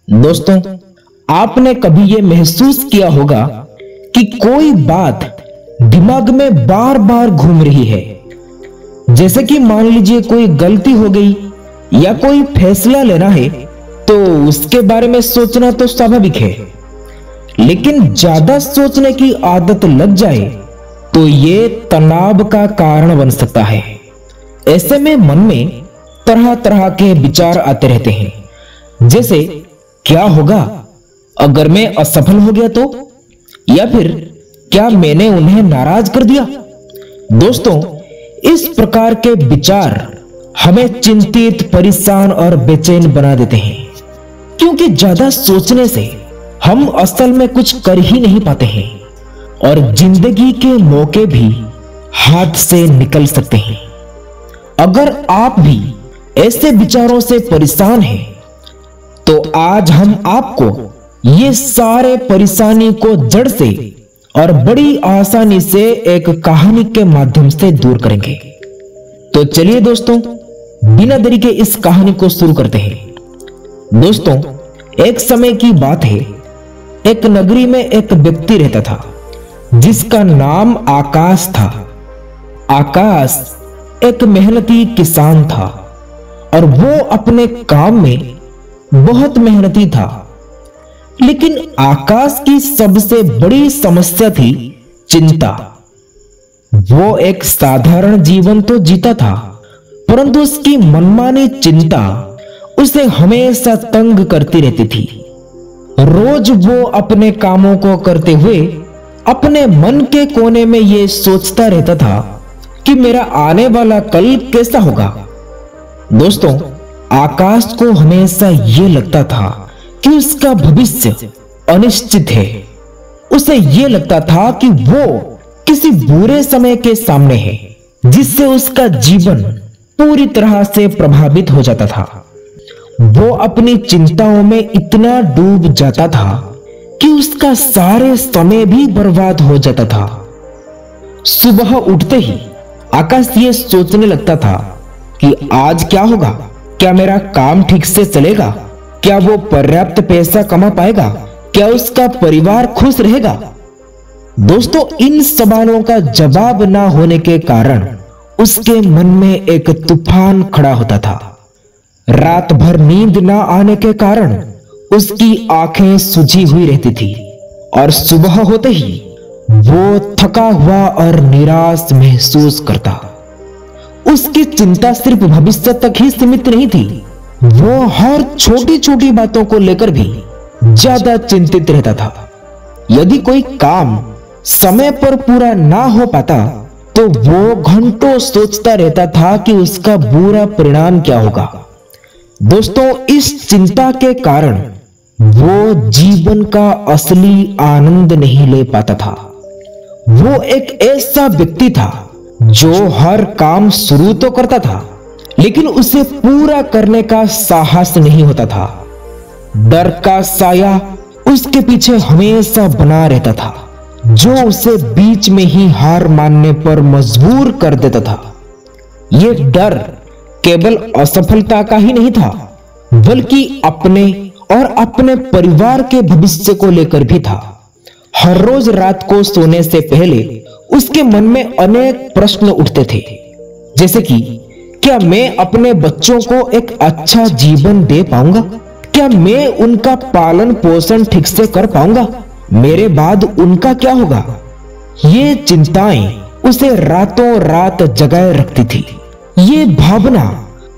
दोस्तों, आपने कभी यह महसूस किया होगा कि कोई बात दिमाग में बार बार घूम रही है। जैसे कि मान लीजिए कोई गलती हो गई या कोई फैसला लेना है तो उसके बारे में सोचना तो स्वाभाविक है, लेकिन ज्यादा सोचने की आदत लग जाए तो ये तनाव का कारण बन सकता है। ऐसे में मन में तरह तरह के विचार आते रहते हैं, जैसे क्या होगा अगर मैं असफल हो गया तो, या फिर क्या मैंने उन्हें नाराज कर दिया। दोस्तों, इस प्रकार के विचार हमें चिंतित, परेशान और बेचैन बना देते हैं, क्योंकि ज्यादा सोचने से हम असल में कुछ कर ही नहीं पाते हैं और जिंदगी के मौके भी हाथ से निकल सकते हैं। अगर आप भी ऐसे विचारों से परेशान हैं तो आज हम आपको ये सारे परेशानी को जड़ से और बड़ी आसानी से एक कहानी के माध्यम से दूर करेंगे। तो चलिए दोस्तों, बिना देरी के इस कहानी को शुरू करते हैं। दोस्तों, एक समय की बात है, एक नगरी में एक व्यक्ति रहता था जिसका नाम आकाश था। आकाश एक मेहनती किसान था और वो अपने काम में बहुत मेहनती था, लेकिन आकाश की सबसे बड़ी समस्या थी चिंता। वो एक साधारण जीवन तो जीता था, परंतु उसकी मनमानी चिंता उसे हमेशा तंग करती रहती थी। रोज वो अपने कामों को करते हुए अपने मन के कोने में ये सोचता रहता था कि मेरा आने वाला कल कैसा होगा। दोस्तों, आकाश को हमेशा ये लगता था कि उसका भविष्य अनिश्चित है। उसे ये लगता था कि वो किसी बुरे समय के सामने है, जिससे उसका जीवन पूरी तरह से प्रभावित हो जाता था। वो अपनी चिंताओं में इतना डूब जाता था कि उसका सारे समय भी बर्बाद हो जाता था। सुबह उठते ही आकाश ये सोचने लगता था कि आज क्या होगा, क्या मेरा काम ठीक से चलेगा, क्या वो पर्याप्त पैसा कमा पाएगा, क्या उसका परिवार खुश रहेगा। दोस्तों, इन सवालों का जवाब ना होने के कारण उसके मन में एक तूफान खड़ा होता था। रात भर नींद ना आने के कारण उसकी आंखें सूजी हुई रहती थी और सुबह होते ही वो थका हुआ और निराश महसूस करता। उसकी चिंता सिर्फ भविष्य तक ही सीमित नहीं थी, वो हर छोटी छोटी बातों को लेकर भी ज्यादा चिंतित रहता था। यदि कोई काम समय पर पूरा ना हो पाता तो वो घंटों सोचता रहता था कि उसका बुरा परिणाम क्या होगा। दोस्तों, इस चिंता के कारण वो जीवन का असली आनंद नहीं ले पाता था। वो एक ऐसा व्यक्ति था जो हर काम शुरू तो करता था, लेकिन उसे पूरा करने का साहस नहीं होता था। डर का साया उसके पीछे हमेशा बना रहता था, जो उसे बीच में ही हार मानने पर मजबूर कर देता था। यह डर केवल असफलता का ही नहीं था, बल्कि अपने और अपने परिवार के भविष्य को लेकर भी था। हर रोज रात को सोने से पहले उसके मन में अनेक प्रश्न उठते थे, जैसे कि क्या मैं अपने बच्चों को एक अच्छा जीवन दे पाऊंगा, क्या मैं उनका पालन पोषण ठीक से कर पाऊंगा, मेरे बाद उनका क्या होगा। ये चिंताएं उसे रातों रात जगाए रखती थी। ये भावना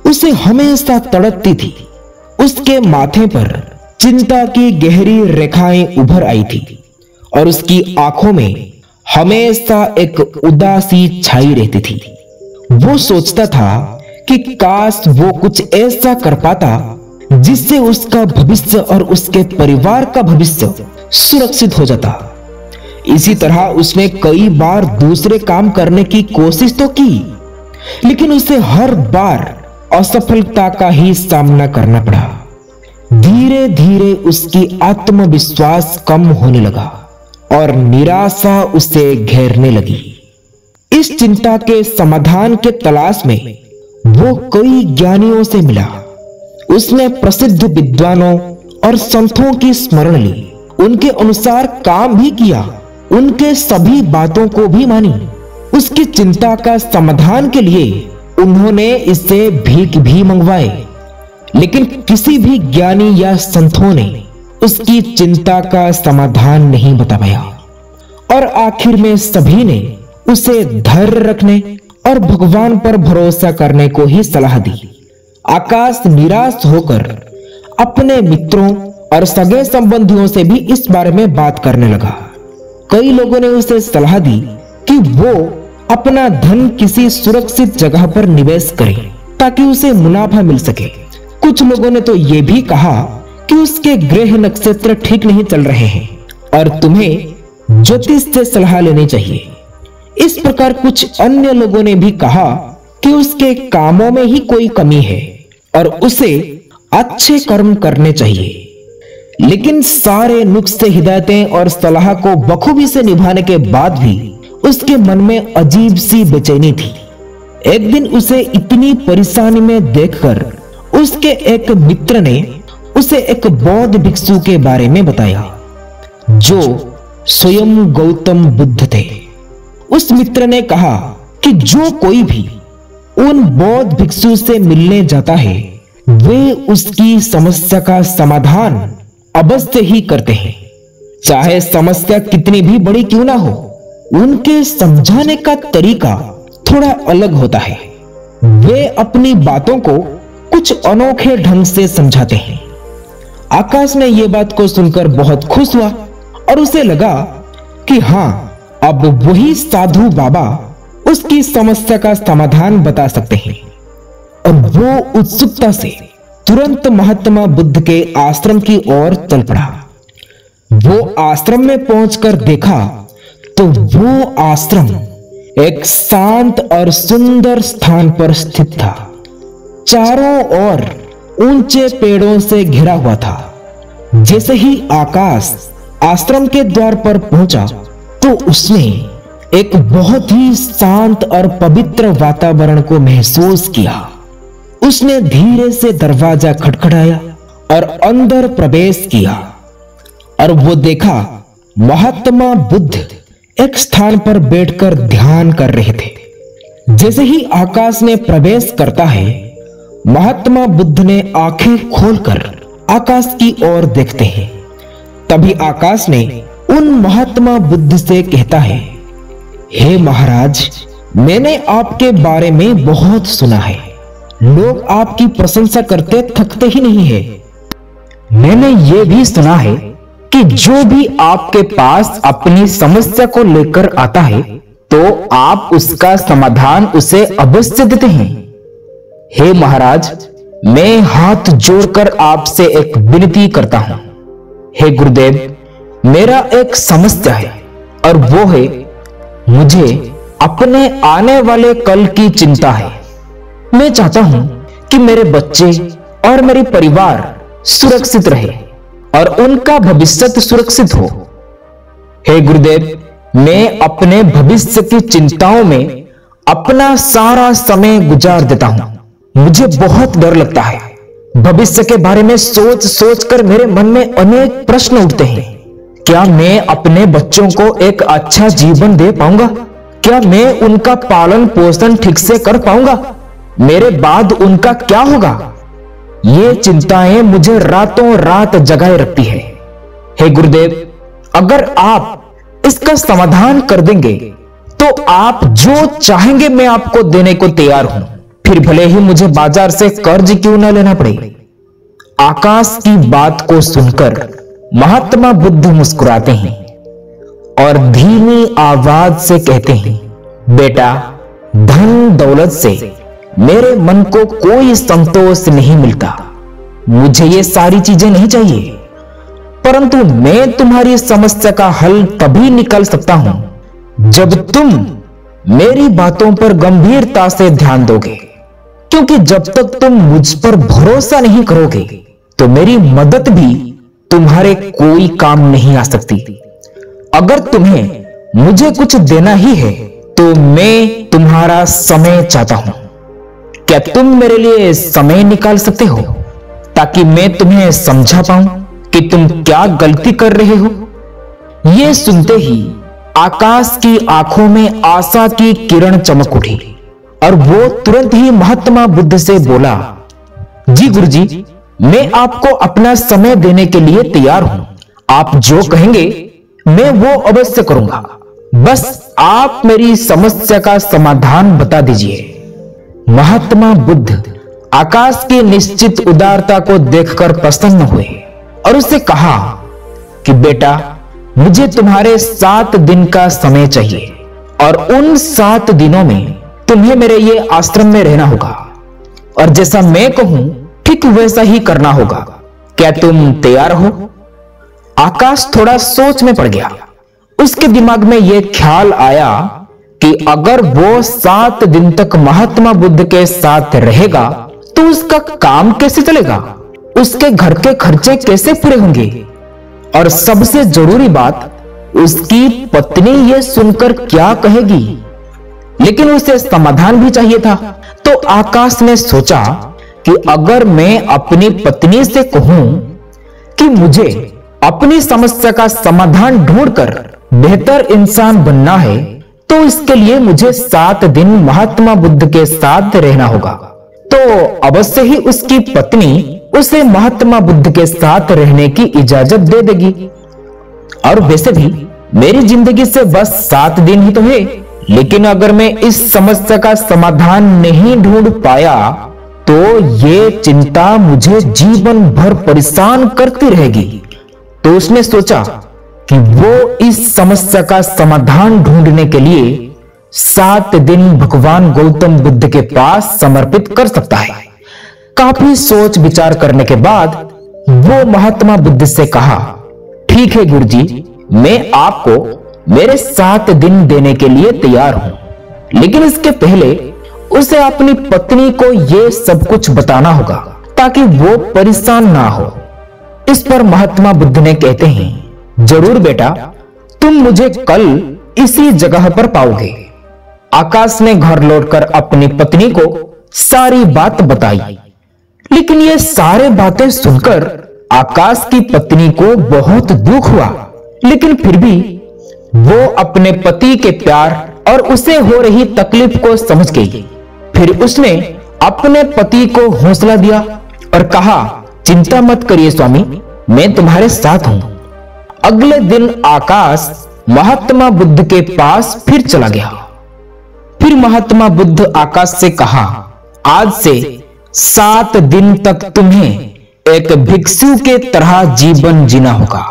उसे हमेशा तड़पती थी। उसके माथे पर चिंता की गहरी रेखाएं उभर आई थी और उसकी आंखों में हमेशा एक उदासी छाई रहती थी। वो सोचता था कि काश वो कुछ ऐसा कर पाता जिससे उसका भविष्य और उसके परिवार का भविष्य सुरक्षित हो जाता। इसी तरह उसने कई बार दूसरे काम करने की कोशिश तो की, लेकिन उसे हर बार असफलता का ही सामना करना पड़ा। धीरे धीरे उसकी आत्मविश्वास कम होने लगा और निराशा उसे घेरने लगी। इस चिंता के समाधान के तलाश में वो कई ज्ञानियों से मिला। उसने प्रसिद्ध विद्वानों और संतों की स्मरण ली, उनके अनुसार काम भी किया, उनके सभी बातों को भी मानी। उसकी चिंता का समाधान के लिए उन्होंने इससे भीख भी मंगवाए, लेकिन किसी भी ज्ञानी या संतों ने उसकी चिंता का समाधान नहीं बता पाया। और आखिर में सभी ने उसे धैर्य रखने और भगवान पर भरोसा करने को ही सलाह दी। आकाश निराश होकर अपने मित्रों और सगे संबंधियों से भी इस बारे में बात करने लगा। कई लोगों ने उसे सलाह दी कि वो अपना धन किसी सुरक्षित जगह पर निवेश करे ताकि उसे मुनाफा मिल सके। कुछ लोगों ने तो यह भी कहा कि उसके ग्रह नक्षत्र ठीक नहीं चल रहे हैं और तुम्हें ज्योतिष से सलाह लेनी चाहिए। इस प्रकार कुछ अन्य लोगों ने भी कहा कि उसके कामों में ही कोई कमी है और उसे अच्छे कर्म करने चाहिए। लेकिन सारे नुस्खे, हिदायतें और सलाह को बखूबी से निभाने के बाद भी उसके मन में अजीब सी बेचैनी थी। एक दिन उसे इतनी परेशानी में देखकर उसके एक मित्र ने उसे एक बौद्ध भिक्षु के बारे में बताया जो स्वयं गौतम बुद्ध थे। उस मित्र ने कहा कि जो कोई भी उन बौद्ध भिक्षु से मिलने जाता है वे उसकी समस्या का समाधान अवश्य ही करते हैं, चाहे समस्या कितनी भी बड़ी क्यों ना हो। उनके समझाने का तरीका थोड़ा अलग होता है। वे अपनी बातों को कुछ अनोखे ढंग से समझाते हैं। आकाश ने यह बात को सुनकर बहुत खुश हुआ और उसे लगा कि हाँ, अब वही साधु बाबा उसकी समस्या का समाधान बता सकते हैं। और वो उत्सुकता से तुरंत महात्मा बुद्ध के आश्रम की ओर चल पड़ा। वो आश्रम में पहुंचकर देखा तो वो आश्रम एक शांत और सुंदर स्थान पर स्थित था। चारों ओर ऊंचे पेड़ों से घिरा हुआ था। जैसे ही आकाश आश्रम के द्वार पर पहुंचा तो उसने एक बहुत ही शांत और पवित्र वातावरण को महसूस किया। उसने धीरे से दरवाजा खटखटाया और अंदर प्रवेश किया और वो देखा महात्मा बुद्ध एक स्थान पर बैठकर ध्यान कर रहे थे। जैसे ही आकाश में प्रवेश करता है, महात्मा बुद्ध ने आंखें खोलकर आकाश की ओर देखते हैं। तभी आकाश ने उन महात्मा बुद्ध से कहता है, हे महाराज, मैंने आपके बारे में बहुत सुना है। लोग आपकी प्रशंसा करते थकते ही नहीं है। मैंने ये भी सुना है कि जो भी आपके पास अपनी समस्या को लेकर आता है तो आप उसका समाधान उसे अवश्य देते हैं। हे महाराज, मैं हाथ जोड़कर आपसे एक विनती करता हूं। हे गुरुदेव, मेरा एक समस्या है और वो है मुझे अपने आने वाले कल की चिंता है। मैं चाहता हूं कि मेरे बच्चे और मेरे परिवार सुरक्षित रहे और उनका भविष्य सुरक्षित हो। हे गुरुदेव, मैं अपने भविष्य की चिंताओं में अपना सारा समय गुजार देता हूं। मुझे बहुत डर लगता है। भविष्य के बारे में सोच सोच कर मेरे मन में अनेक प्रश्न उठते हैं। क्या मैं अपने बच्चों को एक अच्छा जीवन दे पाऊंगा? क्या मैं उनका पालन पोषण ठीक से कर पाऊंगा? मेरे बाद उनका क्या होगा? ये चिंताएं मुझे रातों रात जगाए रखती है। हे गुरुदेव, अगर आप इसका समाधान कर देंगे तो आप जो चाहेंगे मैं आपको देने को तैयार हूं, फिर भले ही मुझे बाजार से कर्ज क्यों न लेना पड़े। आकाश की बात को सुनकर महात्मा बुद्ध मुस्कुराते हैं और धीमी आवाज से कहते हैं, बेटा, धन दौलत से मेरे मन को कोई संतोष नहीं मिलता। मुझे ये सारी चीजें नहीं चाहिए, परंतु मैं तुम्हारी समस्या का हल तभी निकाल सकता हूं जब तुम मेरी बातों पर गंभीरता से ध्यान दोगे। क्योंकि जब तक तुम मुझ पर भरोसा नहीं करोगे तो मेरी मदद भी तुम्हारे कोई काम नहीं आ सकती। अगर तुम्हें मुझे कुछ देना ही है तो मैं तुम्हारा समय चाहता हूं। क्या तुम मेरे लिए समय निकाल सकते हो ताकि मैं तुम्हें समझा पाऊं, कि तुम क्या गलती कर रहे हो। यह सुनते ही आकाश की आंखों में आशा की किरण चमक उठी और वो तुरंत ही महात्मा बुद्ध से बोला, जी गुरुजी, मैं आपको अपना समय देने के लिए तैयार हूं। आप जो कहेंगे मैं वो अवश्य करूंगा। बस आप मेरी समस्या का समाधान बता दीजिए। महात्मा बुद्ध आकाश की निश्चित उदारता को देखकर प्रसन्न हुए और उससे कहा कि बेटा, मुझे तुम्हारे 7 दिन का समय चाहिए और उन 7 दिनों में तुम्हें मेरे ये आश्रम में रहना होगा और जैसा मैं कहूं ठीक वैसा ही करना होगा। क्या तुम तैयार हो? आकाश थोड़ा सोच में पड़ गया। उसके दिमाग में यह ख्याल आया कि अगर वो 7 दिन तक महात्मा बुद्ध के साथ रहेगा तो उसका काम कैसे चलेगा, उसके घर के खर्चे कैसे पूरे होंगे और सबसे जरूरी बात, उसकी पत्नी ये सुनकर क्या कहेगी। लेकिन उसे समाधान भी चाहिए था। तो आकाश ने सोचा कि अगर मैं अपनी पत्नी से कहूं कि मुझे अपनी समस्या का समाधान ढूंढकर बेहतर इंसान बनना है तो इसके लिए मुझे 7 दिन महात्मा बुद्ध के साथ रहना होगा, तो अवश्य ही उसकी पत्नी उसे महात्मा बुद्ध के साथ रहने की इजाजत दे देगी। और वैसे भी मेरी जिंदगी से बस 7 दिन ही तो है, लेकिन अगर मैं इस समस्या का समाधान नहीं ढूंढ पाया तो ये चिंता मुझे जीवन भर परेशान करती रहेगी। तो उसने सोचा कि वो इस समस्या का समाधान ढूंढने के लिए 7 दिन भगवान गौतम बुद्ध के पास समर्पित कर सकता है। काफी सोच विचार करने के बाद वो महात्मा बुद्ध से कहा, ठीक है गुरुजी, मैं आपको मेरे 7 दिन देने के लिए तैयार हूं, लेकिन इसके पहले उसे अपनी पत्नी को यह सब कुछ बताना होगा ताकि वो परेशान ना हो। इस पर महात्मा बुद्ध ने कहते हैं, जरूर बेटा, तुम मुझे कल इसी जगह पर पाओगे। आकाश ने घर लौटकर अपनी पत्नी को सारी बात बताई, लेकिन ये सारे बातें सुनकर आकाश की पत्नी को बहुत दुख हुआ, लेकिन फिर भी वो अपने पति के प्यार और उसे हो रही तकलीफ को समझ गई। फिर उसने अपने पति को हौसला दिया और कहा, चिंता मत करिए स्वामी, मैं तुम्हारे साथ हूं। अगले दिन आकाश महात्मा बुद्ध के पास फिर चला गया। फिर महात्मा बुद्ध आकाश से कहा, आज से 7 दिन तक तुम्हें एक भिक्षु के तरह जीवन जीना होगा।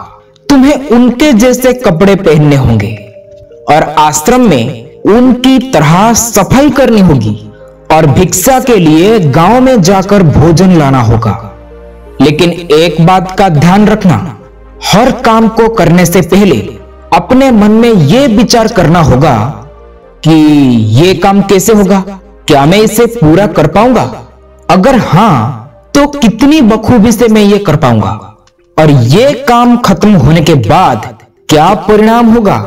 तुम्हें उनके जैसे कपड़े पहनने होंगे और आश्रम में उनकी तरह सफाई करनी होगी और भिक्षा के लिए गांव में जाकर भोजन लाना होगा। लेकिन एक बात का ध्यान रखना, हर काम को करने से पहले अपने मन में यह विचार करना होगा कि यह काम कैसे होगा, क्या मैं इसे पूरा कर पाऊंगा, अगर हां तो कितनी बखूबी से मैं ये कर पाऊंगा, और ये काम खत्म होने के बाद क्या परिणाम होगा।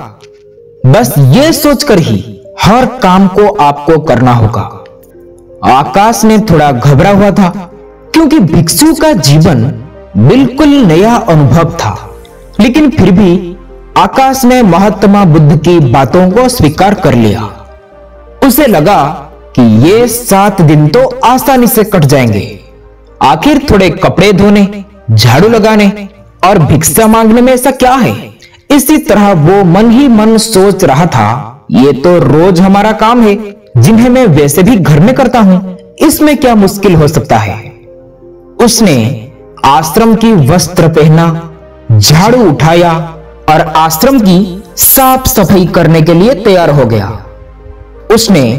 बस ये सोचकर ही हर काम को आपको करना होगा। आकाश ने थोड़ा घबरा हुआ था क्योंकि भिक्षु का जीवन बिल्कुल नया अनुभव था, लेकिन फिर भी आकाश ने महात्मा बुद्ध की बातों को स्वीकार कर लिया। उसे लगा कि ये 7 दिन तो आसानी से कट जाएंगे। आखिर थोड़े कपड़े धोने, झाड़ू लगाने और भिक्षा मांगने में ऐसा क्या है। इसी तरह वो मन ही मन सोच रहा था, ये तो रोज हमारा काम है जिन्हें मैं वैसे भी घर में करता हूं, इसमें क्या मुश्किल हो सकता है। उसने आश्रम की वस्त्र पहना, झाड़ू उठाया और आश्रम की साफ सफाई करने के लिए तैयार हो गया। उसने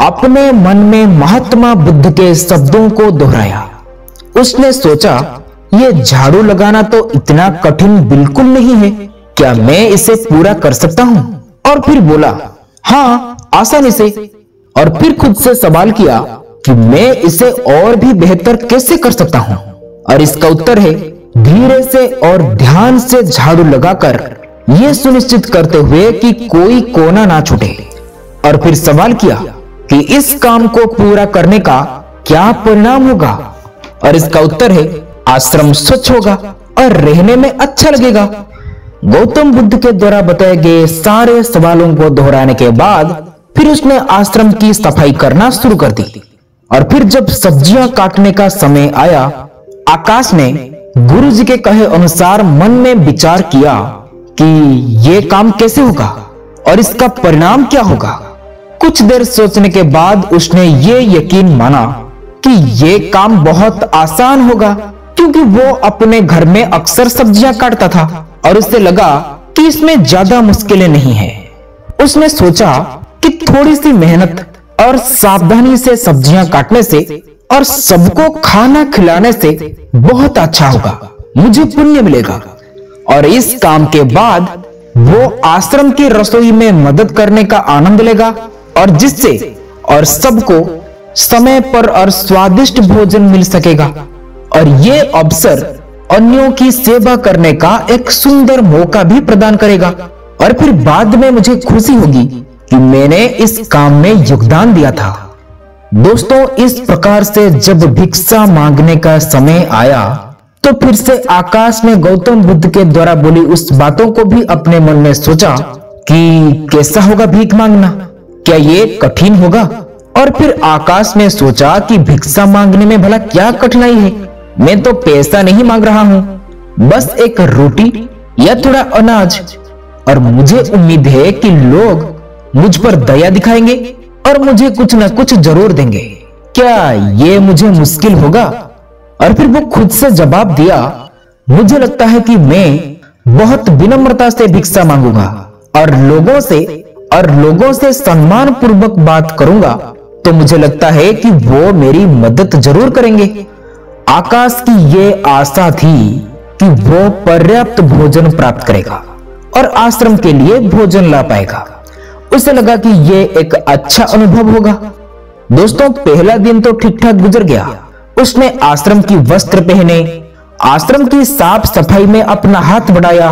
अपने मन में महात्मा बुद्ध के शब्दों को दोहराया। उसने सोचा, यह झाड़ू लगाना तो इतना कठिन बिल्कुल नहीं है, क्या मैं इसे पूरा कर सकता हूं। और फिर बोला, हां, आसानी से। और फिर खुद से सवाल किया कि मैं इसे और भी बेहतर कैसे कर सकता हूं। और इसका उत्तर है, धीरे से और ध्यान से झाड़ू लगाकर यह सुनिश्चित करते हुए कि कोई कोना ना छूटे। और फिर सवाल किया कि इस काम को पूरा करने का क्या परिणाम होगा। और इसका उत्तर है, आश्रम स्वच्छ होगा और रहने में अच्छा लगेगा। गौतम बुद्ध के द्वारा बताए गए सारे सवालों को दोहराने के बाद फिर उसने आश्रम की सफाई करना शुरू कर दी। और फिर जब सब्जियां काटने का समय आया, आकाश ने गुरु जी के कहे अनुसार मन में विचार किया कि ये काम कैसे होगा और इसका परिणाम क्या होगा। कुछ देर सोचने के बाद उसने ये यकीन माना कि ये काम बहुत आसान होगा, क्योंकि वो अपने घर में अक्सर सब्जियां काटता था और उसे लगा कि इसमें ज्यादा मुश्किलें नहीं है। उसने सोचा कि थोड़ी सी मेहनत और सावधानी से सब्जियां काटने से और सबको खाना खिलाने से बहुत अच्छा होगा, मुझे पुण्य मिलेगा। और इस काम के बाद वो आश्रम की रसोई में मदद करने का आनंद लेगा और जिससे और सबको समय पर और स्वादिष्ट भोजन मिल सकेगा। और ये अवसर अन्यों की सेवा करने का एक सुंदर मौका भी प्रदान करेगा। और फिर बाद में मुझे खुशी होगी कि मैंने इस काम में योगदान दिया था। दोस्तों, इस प्रकार से जब भिक्षा मांगने का समय आया तो फिर से आकाश ने गौतम बुद्ध के द्वारा बोली उस बातों को भी अपने मन में सोचा कि कैसा होगा भीख मांगना, क्या ये कठिन होगा। और फिर आकाश ने सोचा कि भिक्षा मांगने में भला क्या कठिनाई है, मैं तो पैसा नहीं मांग रहा हूं, बस एक रोटी या थोड़ा अनाज। और मुझे उम्मीद है कि लोग मुझ पर दया दिखाएंगे और मुझे कुछ न कुछ जरूर देंगे, क्या ये मुझे मुश्किल होगा। और फिर वो खुद से जवाब दिया, मुझे लगता है कि मैं बहुत विनम्रता से भिक्षा मांगूंगा और लोगों से सम्मान पूर्वक बात करूंगा, तो मुझे लगता है कि वो मेरी मदद जरूर करेंगे। आकाश की ये आशा थी कि वो पर्याप्त भोजन प्राप्त करेगा और आश्रम के लिए भोजन ला पाएगा। उसे लगा कि ये एक अच्छा अनुभव होगा। दोस्तों, पहला दिन तो ठीक ठाक गुजर गया। उसने आश्रम की वस्त्र पहने, आश्रम की साफ सफाई में अपना हाथ बढ़ाया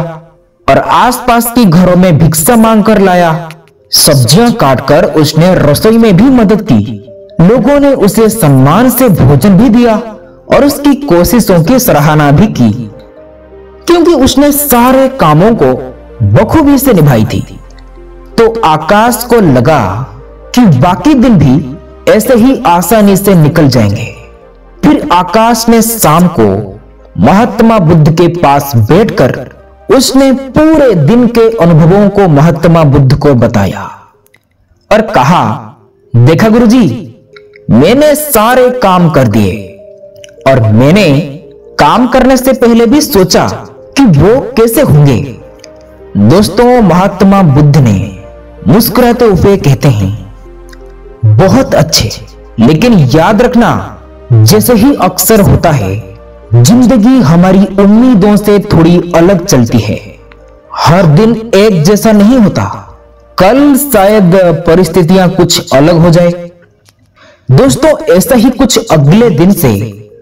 और आसपास की घरों में भिक्षा मांग कर लाया। सब्जियां काटकर उसने रसोई में भी मदद की। लोगों ने उसे सम्मान से भोजन भी दिया और उसकी कोशिशों की सराहना भी की, क्योंकि उसने सारे कामों को बखूबी से निभाई थी। तो आकाश को लगा कि बाकी दिन भी ऐसे ही आसानी से निकल जाएंगे। फिर आकाश ने शाम को महात्मा बुद्ध के पास बैठकर उसने पूरे दिन के अनुभवों को महात्मा बुद्ध को बताया और कहा, देखा गुरुजी, मैंने सारे काम कर दिए और मैंने काम करने से पहले भी सोचा कि वो कैसे होंगे। दोस्तों, महात्मा बुद्ध ने मुस्कुराते हुए कहते हैं, बहुत अच्छे, लेकिन याद रखना, जैसे ही अक्सर होता है, जिंदगी हमारी उम्मीदों से थोड़ी अलग चलती है। हर दिन एक जैसा नहीं होता। कल शायद परिस्थितियां कुछ अलग हो जाए। दोस्तों, ऐसा ही कुछ अगले दिन से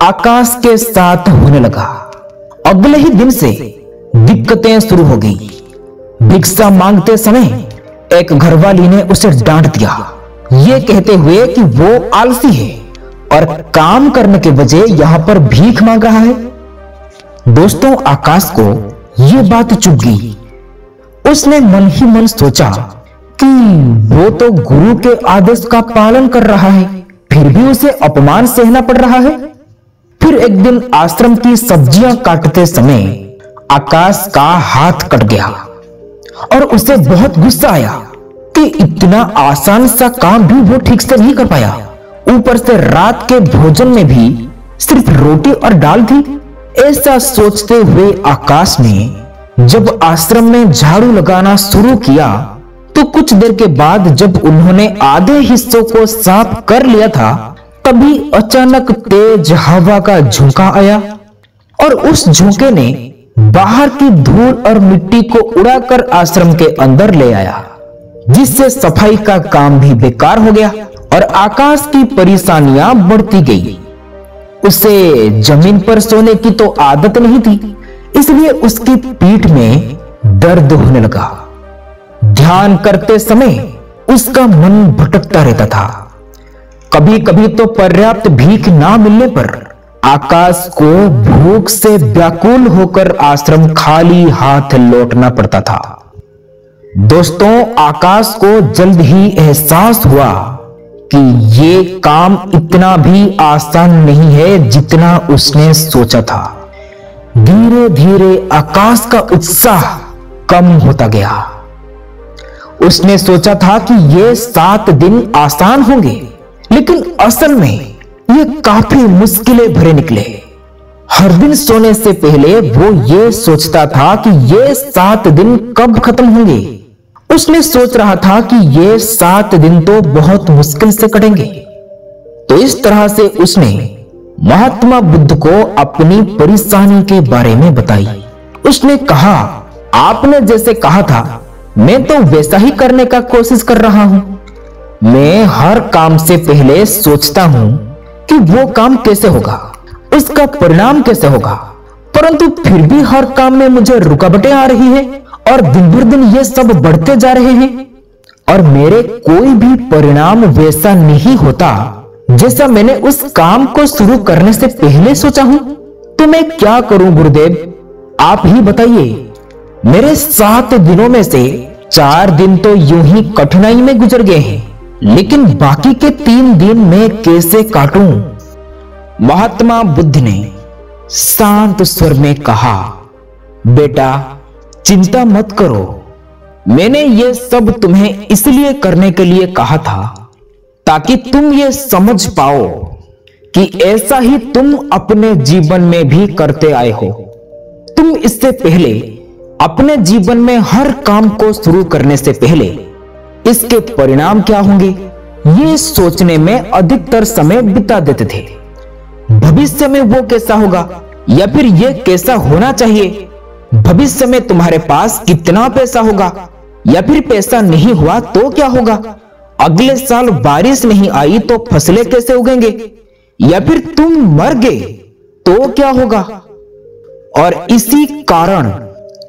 आकाश के साथ होने लगा। अगले ही दिन से दिक्कतें शुरू हो गई। भिक्षा मांगते समय एक घरवाली ने उसे डांट दिया, ये कहते हुए कि वो आलसी है और काम करने के बजाय यहां पर भीख मांग रहा है। दोस्तों, आकाश को यह बात चुभ गई। उसने मन ही मन सोचा कि वो तो गुरु के आदेश का पालन कर रहा है, फिर भी उसे अपमान सहना पड़ रहा है। फिर एक दिन आश्रम की सब्जियां काटते समय आकाश का हाथ कट गया और उसे बहुत गुस्सा आया कि इतना आसान सा काम भी वो ठीक से नहीं कर पाया। ऊपर से रात के भोजन में भी सिर्फ रोटी और दाल थी। ऐसा सोचते हुए आकाश ने जब आश्रम में झाड़ू लगाना शुरू किया तो कुछ देर के बाद जब उन्होंने आधे हिस्सों को साफ कर लिया था, तभी अचानक तेज हवा का झोंका आया और उस झोंके ने बाहर की धूल और मिट्टी को उड़ाकर आश्रम के अंदर ले आया, जिससे सफाई का काम भी बेकार हो गया और आकाश की परेशानियां बढ़ती गई। उसे जमीन पर सोने की तो आदत नहीं थी, इसलिए उसकी पीठ में दर्द होने लगा। ध्यान करते समय उसका मन भटकता रहता था। कभी कभी तो पर्याप्त भीख ना मिलने पर आकाश को भूख से व्याकुल होकर आश्रम खाली हाथ लौटना पड़ता था। दोस्तों, आकाश को जल्द ही एहसास हुआ कि ये काम इतना भी आसान नहीं है जितना उसने सोचा था। धीरे धीरे आकाश का उत्साह कम होता गया। उसने सोचा था कि ये 7 दिन आसान होंगे, लेकिन असल में ये काफी मुश्किलें भरे निकले। हर दिन सोने से पहले वो ये सोचता था कि ये 7 दिन कब खत्म होंगे। उसने सोच रहा था कि ये 7 दिन तो बहुत मुश्किल से कटेंगे। तो इस तरह से उसने महात्मा बुद्ध को अपनी परेशानी के बारे में बताई। उसने कहा, आपने जैसे कहा था मैं तो वैसा ही करने का कोशिश कर रहा हूं। मैं हर काम से पहले सोचता हूं कि वो काम कैसे होगा, उसका परिणाम कैसे होगा, परंतु फिर भी हर काम में मुझे रुकावटें आ रही है और दिन भर दिन ये सब बढ़ते जा रहे हैं और मेरे कोई भी परिणाम वैसा नहीं होता जैसा मैंने उस काम को शुरू करने से पहले सोचा हूं। तो मैं क्या करूं गुरुदेव, आप ही बताइए। मेरे 7 दिनों में से 4 दिन तो यूं ही कठिनाई में गुजर गए हैं, लेकिन बाकी के 3 दिन मैं कैसे काटूं? महात्मा बुद्ध ने शांत स्वर में कहा, बेटा चिंता मत करो। मैंने ये सब तुम्हें इसलिए करने के लिए कहा था ताकि तुम ये समझ पाओ कि ऐसा ही तुम अपने जीवन में भी करते आए हो। तुम इससे पहले अपने जीवन में हर काम को शुरू करने से पहले इसके परिणाम क्या होंगे ये सोचने में अधिकतर समय बिता देते थे। भविष्य में वो कैसा होगा या फिर ये कैसा होना चाहिए, भविष्य में तुम्हारे पास कितना पैसा होगा या फिर पैसा नहीं हुआ तो क्या होगा, अगले साल बारिश नहीं आई तो फसलें कैसे उगेंगे, या फिर तुम मर गए तो क्या होगा। और इसी कारण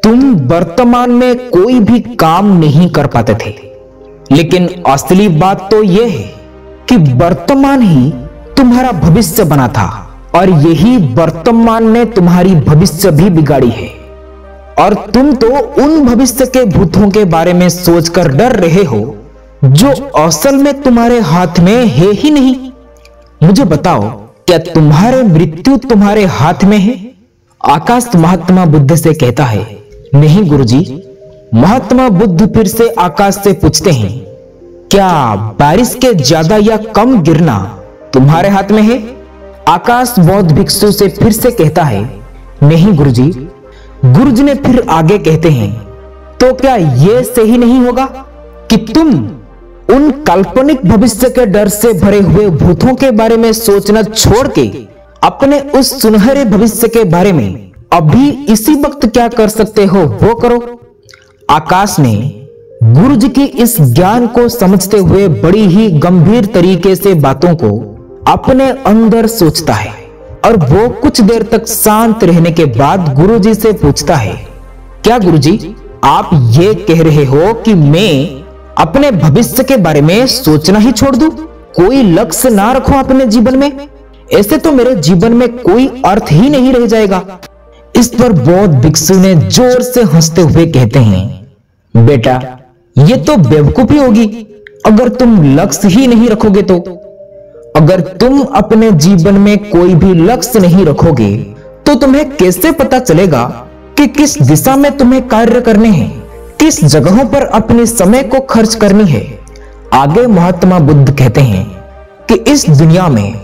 तुम वर्तमान में कोई भी काम नहीं कर पाते थे। लेकिन असली बात तो यह है कि वर्तमान ही तुम्हारा भविष्य बना था और यही वर्तमान ने तुम्हारी भविष्य भी बिगाड़ी है। और तुम तो उन भविष्य के भूतों के बारे में सोचकर डर रहे हो जो असल में तुम्हारे हाथ में है ही नहीं। मुझे बताओ, क्या तुम्हारे मृत्यु तुम्हारे हाथ में है? आकाश महात्मा बुद्ध से कहता है, नहीं गुरुजी। महात्मा बुद्ध फिर से आकाश से पूछते हैं, क्या बारिश के ज्यादा या कम गिरना तुम्हारे हाथ में है? आकाश बौद्ध भिक्षु से फिर से कहता है, नहीं गुरुजी। गुरुजी ने फिर आगे कहते हैं, तो क्या यह सही नहीं होगा कि तुम उन काल्पनिक भविष्य के डर से भरे हुए भूतों के बारे में सोचना छोड़ के अपने उस सुनहरे भविष्य के बारे में अभी इसी वक्त क्या कर सकते हो वो करो। आकाश ने गुरुजी की इस ज्ञान को समझते हुए बड़ी ही गंभीर तरीके से बातों को अपने अंदर सोचता है और वो कुछ देर तक शांत रहने के बाद गुरुजी से पूछता है, क्या गुरुजी आप ये कह रहे हो कि मैं अपने भविष्य के बारे में सोचना ही छोड़ दूं, कोई लक्ष्य ना रखूं अपने जीवन में? ऐसे तो मेरे जीवन में कोई अर्थ ही नहीं रह जाएगा। इस पर बौद्ध भिक्षु ने जोर से हंसते हुए कहते हैं, बेटा ये तो बेवकूफी होगी अगर तुम लक्ष्य ही नहीं रखोगे तो। अगर तुम अपने जीवन में कोई भी लक्ष्य नहीं रखोगे तो तुम्हें कैसे पता चलेगा कि किस दिशा में तुम्हें कार्य करने हैं, किस जगहों पर अपने समय को खर्च करनी है। आगे महात्मा बुद्ध कहते हैं कि इस दुनिया में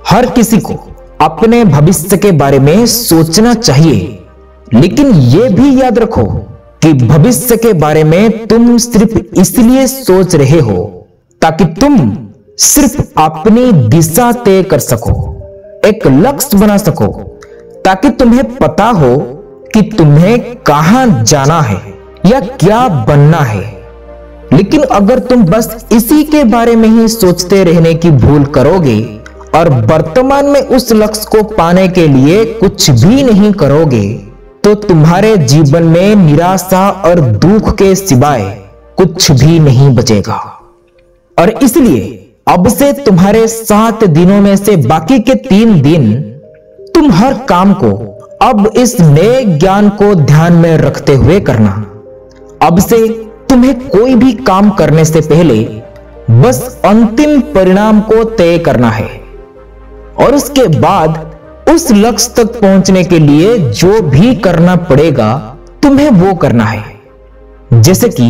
हर किसी को अपने भविष्य के बारे में सोचना चाहिए, लेकिन यह भी याद रखो कि भविष्य के बारे में तुम सिर्फ इसलिए सोच रहे हो ताकि तुम सिर्फ अपनी दिशा तय कर सको, एक लक्ष्य बना सको, ताकि तुम्हें पता हो कि तुम्हें कहां जाना है या क्या बनना है। लेकिन अगर तुम बस इसी के बारे में ही सोचते रहने की भूल करोगे और वर्तमान में उस लक्ष्य को पाने के लिए कुछ भी नहीं करोगे तो तुम्हारे जीवन में निराशा और दुख के सिवाय कुछ भी नहीं बचेगा। और इसलिए अब से तुम्हारे 7 दिनों में से बाकी के 3 दिन तुम हर काम को अब इस नए ज्ञान को ध्यान में रखते हुए करना। अब से तुम्हें कोई भी काम करने से पहले बस अंतिम परिणाम को तय करना है और उसके बाद उस लक्ष्य तक पहुंचने के लिए जो भी करना पड़ेगा तुम्हें वो करना है। जैसे कि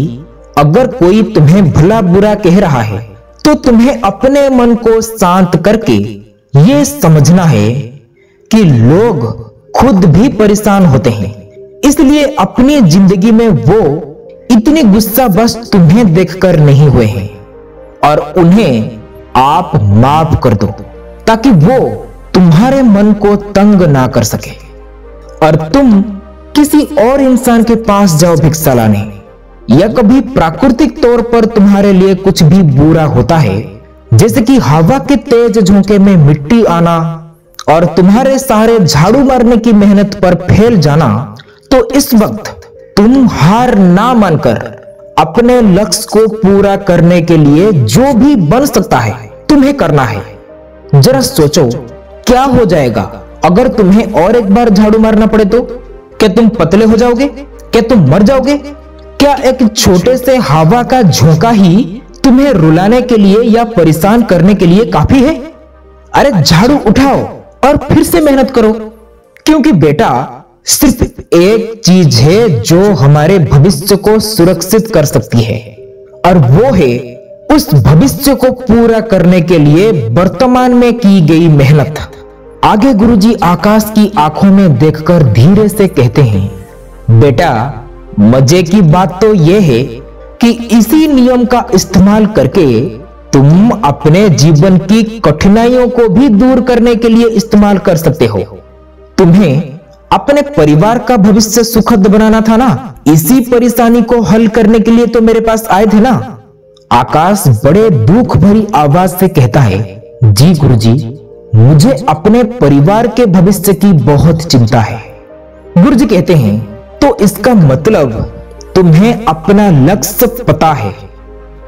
अगर कोई तुम्हें भला बुरा कह रहा है तो तुम्हें अपने मन को शांत करके ये समझना है कि लोग खुद भी परेशान होते हैं, इसलिए अपनी जिंदगी में वो इतनी गुस्सा बस तुम्हें देखकर नहीं हुए हैं और उन्हें आप माफ कर दो ताकि वो तुम्हारे मन को तंग ना कर सके और तुम किसी और इंसान के पास जाओ भिक्षा लाने, या कभी प्राकृतिक तौर पर तुम्हारे लिए कुछ भी बुरा होता है जैसे कि हवा के तेज झोंके में मिट्टी आना और तुम्हारे सारे झाड़ू मारने की मेहनत पर फेल जाना, तो इस वक्त तुम हार ना मानकर अपने लक्ष्य को पूरा करने के लिए जो भी बन सकता है तुम्हें करना है। जरा सोचो क्या हो जाएगा अगर तुम्हें और एक बार झाड़ू मारना पड़े तो? क्या तुम पतले हो जाओगे? क्या तुम मर जाओगे? क्या एक छोटे से हवा का झोंका ही तुम्हें रुलाने के लिए या परेशान करने के लिए काफी है? अरे झाड़ू उठाओ और फिर से मेहनत करो, क्योंकि बेटा सिर्फ एक चीज है जो हमारे भविष्य को सुरक्षित कर सकती है और वो है उस भविष्य को पूरा करने के लिए वर्तमान में की गई मेहनत। आगे गुरुजी आकाश की आंखों में देखकर धीरे से कहते हैं, बेटा मजे की बात तो यह है कि इसी नियम का इस्तेमाल करके तुम अपने जीवन की कठिनाइयों को भी दूर करने के लिए इस्तेमाल कर सकते हो। तुम्हें अपने परिवार का भविष्य सुखद बनाना था ना, इसी परेशानी को हल करने के लिए तो मेरे पास आए थे ना। आकाश बड़े दुख भरी आवाज से कहता है, जी गुरुजी, मुझे अपने परिवार के भविष्य की बहुत चिंता है। गुरुजी कहते हैं, तो इसका मतलब तुम्हें अपना लक्ष्य पता है,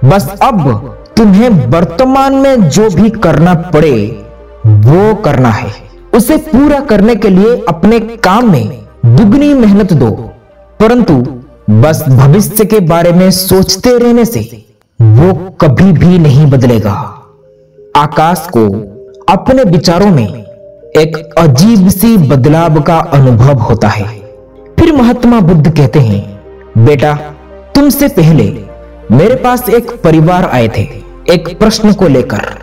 बस अब तुम्हें वर्तमान में जो भी करना पड़े वो करना है। उसे पूरा करने के लिए अपने काम में दुगनी मेहनत दो, परंतु बस भविष्य के बारे में सोचते रहने से वो कभी भी नहीं बदलेगा। आकाश को अपने विचारों में एक अजीब सी बदलाव का अनुभव होता है। फिर महात्मा बुद्ध कहते हैं, बेटा तुमसे पहले मेरे पास एक परिवार आए थे एक प्रश्न को लेकर।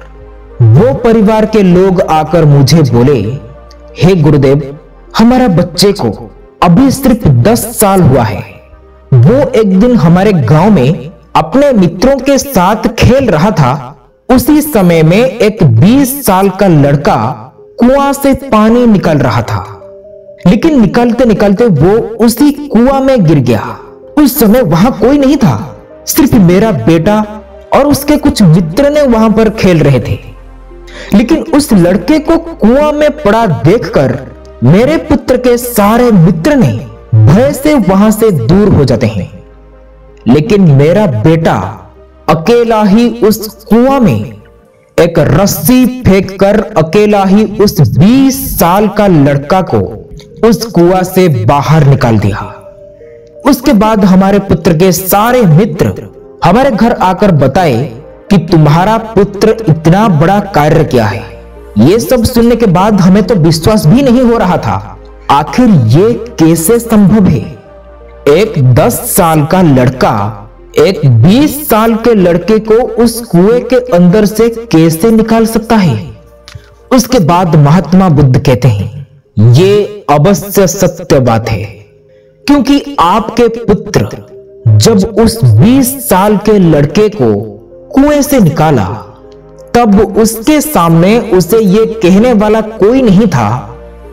वो परिवार के लोग आकर मुझे बोले, हे गुरुदेव, हमारा बच्चे को अभी सिर्फ 10 साल हुआ है। वो एक दिन हमारे गांव में अपने मित्रों के साथ खेल रहा था। उसी समय में एक 20 साल का लड़का कुआं से पानी निकाल रहा था, लेकिन निकालते निकालते वो उसी कुआं में गिर गया। उस समय वहां कोई नहीं था, सिर्फ मेरा बेटा और उसके कुछ मित्र ने वहां पर खेल रहे थे। लेकिन उस लड़के को कुआं में पड़ा देखकर मेरे पुत्र के सारे मित्र ने भय से वहां से दूर हो जाते हैं, लेकिन मेरा बेटा अकेला ही उस कुआं में एक रस्सी फेंककर अकेला ही उस 20 साल का लड़का को उस कुआं से बाहर निकाल दिया। उसके बाद हमारे पुत्र के सारे मित्र हमारे घर आकर बताए कि तुम्हारा पुत्र इतना बड़ा कार्य किया है। ये सब सुनने के बाद हमें तो विश्वास भी नहीं हो रहा था, आखिर ये कैसे संभव है? एक 10 साल का लड़का एक 20 साल के लड़के को उस कुएं के अंदर से कैसे निकाल सकता है? उसके बाद महात्मा बुद्ध कहते हैं, ये अवश्य सत्य बात है, क्योंकि आपके पुत्र जब उस 20 साल के लड़के को कुएं से निकाला तब उसके सामने उसे ये कहने वाला कोई नहीं था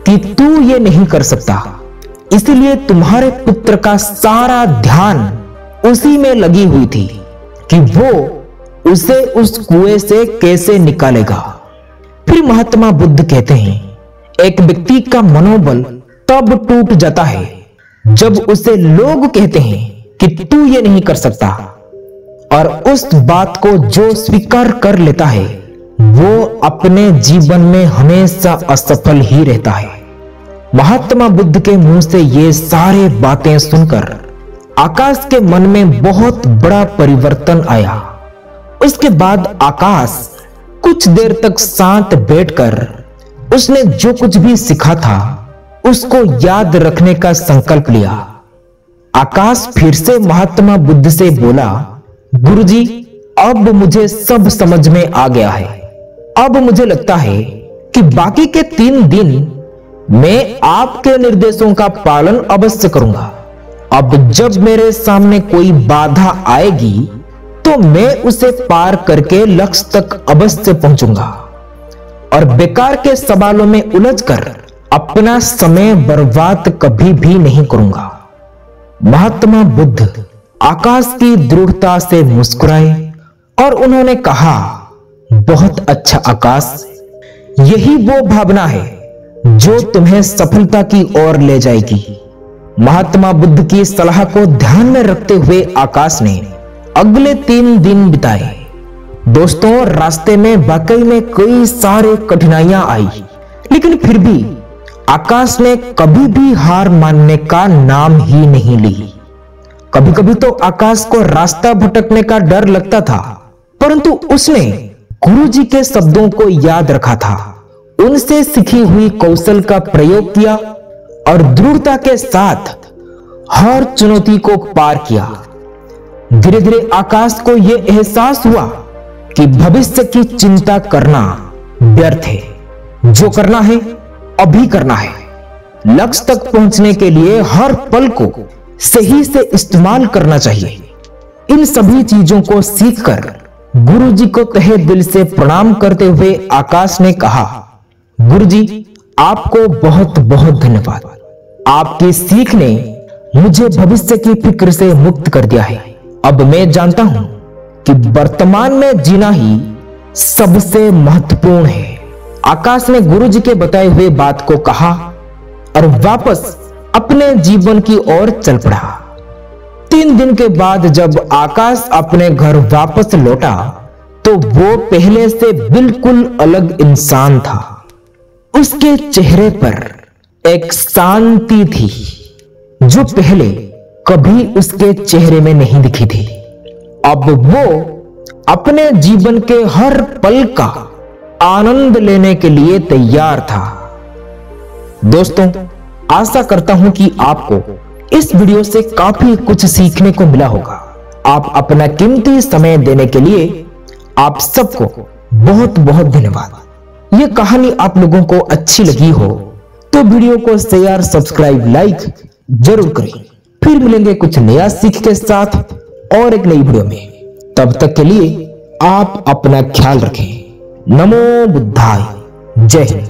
कि तू ये नहीं कर सकता। इसलिए तुम्हारे पुत्र का सारा ध्यान उसी में लगी हुई थी कि वो उसे उस कुएं से कैसे निकालेगा। फिर महात्मा बुद्ध कहते हैं, एक व्यक्ति का मनोबल तब टूट जाता है जब उसे लोग कहते हैं कि तू ये नहीं कर सकता, और उस बात को जो स्वीकार कर लेता है वो अपने जीवन में हमेशा असफल ही रहता है। महात्मा बुद्ध के मुंह से ये सारे बातें सुनकर आकाश के मन में बहुत बड़ा परिवर्तन आया। उसके बाद आकाश कुछ देर तक शांत बैठकर उसने जो कुछ भी सीखा था उसको याद रखने का संकल्प लिया। आकाश फिर से महात्मा बुद्ध से बोला, गुरुजी, अब मुझे सब समझ में आ गया है। अब मुझे लगता है कि बाकी के 3 दिन मैं आपके निर्देशों का पालन अवश्य करूंगा। अब जब मेरे सामने कोई बाधा आएगी तो मैं उसे पार करके लक्ष्य तक अवश्य पहुंचूंगा और बेकार के सवालों में उलझकर अपना समय बर्बाद कभी भी नहीं करूंगा। महात्मा बुद्ध आकाश की दृढ़ता से मुस्कुराए और उन्होंने कहा, बहुत अच्छा आकाश, यही वो भावना है जो तुम्हें सफलता की ओर ले जाएगी। महात्मा बुद्ध की सलाह को ध्यान में रखते हुए आकाश ने अगले 3 दिन बिताए। दोस्तों, रास्ते में वाकई में कई सारे कठिनाइयां आई, लेकिन फिर भी आकाश ने कभी भी हार मानने का नाम ही नहीं ली। कभी कभी तो आकाश को रास्ता भटकने का डर लगता था, परंतु उसने गुरुजी के शब्दों को याद रखा था, उनसे सीखी हुई कौशल का प्रयोग किया और दृढ़ता के साथ हर चुनौती को पार किया। धीरे धीरे आकाश को यह एहसास हुआ कि भविष्य की चिंता करना व्यर्थ है। जो करना है अभी करना है। लक्ष्य तक पहुंचने के लिए हर पल को सही से इस्तेमाल करना चाहिए। इन सभी चीजों को सीखकर गुरुजी को तहे दिल से प्रणाम करते हुए आकाश ने कहा, गुरुजी, आपको बहुत बहुत धन्यवाद। आपकी सीख ने मुझे भविष्य की फिक्र से मुक्त कर दिया है। अब मैं जानता हूं कि वर्तमान में जीना ही सबसे महत्वपूर्ण है। आकाश ने गुरुजी के बताए हुए बात को कहा और वापस अपने जीवन की ओर चल पड़ा। 3 दिन के बाद जब आकाश अपने घर वापस लौटा तो वो पहले से बिल्कुल अलग इंसान था। उसके चेहरे पर एक शांति थी जो पहले कभी उसके चेहरे में नहीं दिखी थी। अब वो अपने जीवन के हर पल का आनंद लेने के लिए तैयार था। दोस्तों, आशा करता हूं कि आपको इस वीडियो से काफी कुछ सीखने को मिला होगा। आप अपना कीमती समय देने के लिए आप सबको बहुत बहुत धन्यवाद। ये कहानी आप लोगों को अच्छी लगी हो तो वीडियो को शेयर, सब्सक्राइब, लाइक जरूर करें। फिर मिलेंगे कुछ नया सीख के साथ और एक नई वीडियो में। तब तक के लिए आप अपना ख्याल रखें। नमो बुद्धाय। जय हिंद।